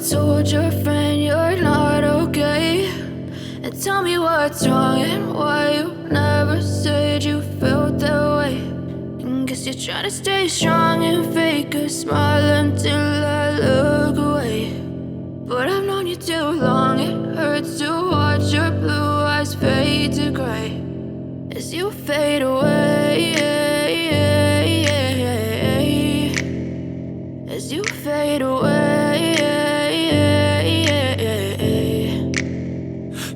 told your friend you're not okay, and tell me what's wrong and why you never said you felt that way. And guess you're trying to stay strong and fake a smile until I look away. But I've known you too long, it hurts to watch your blue eyes fade to gray as you fade away, as you fade away.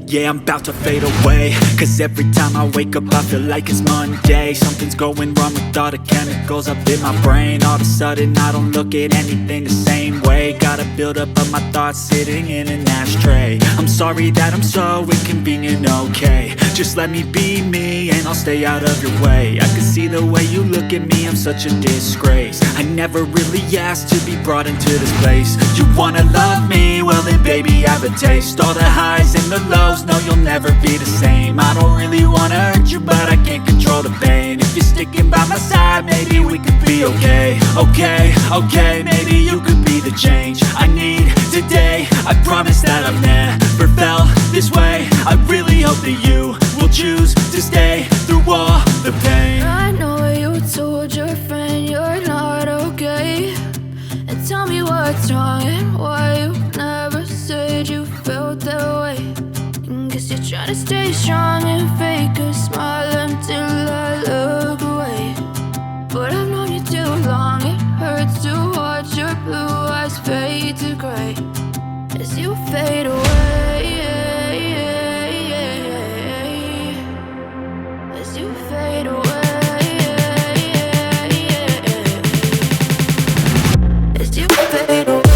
Yeah, I'm about to fade away, cause every time I wake up I feel like it's Monday. Something's going wrong with all the chemicals up in my brain. All of a sudden I don't look at anything the same way. Got a buildup of my thoughts sitting in an ashtray. I'm sorry that I'm so inconvenient, okay. Just let me be me and I'll stay out of your way. I can see the way you look at me, I'm such a disgrace. I never really asked to be brought into this place. You wanna love me? Well then baby I have a taste. All the highs and the lows, no you'll never be the same. I don't really wanna hurt you but I can't control the pain. If you're sticking by my side maybe we could be okay. Okay, maybe you could be the change I need today. I promise that I've never felt this way. I really hope that you will choose to stay through all the pain. I know you told your friend you're not okay, and tell me what's wrong and why you never said you felt that way. And guess you're trying to stay strong and fake a smile until I look away. But I've known you too long, it hurts to watch your blue eyes fade to gray as you fade away, as you fade away, as you fade away.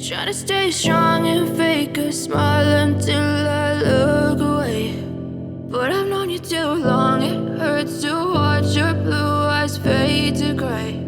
Trying to stay strong and fake a smile until I look away. But I've known you too long, it hurts to watch your blue eyes fade to gray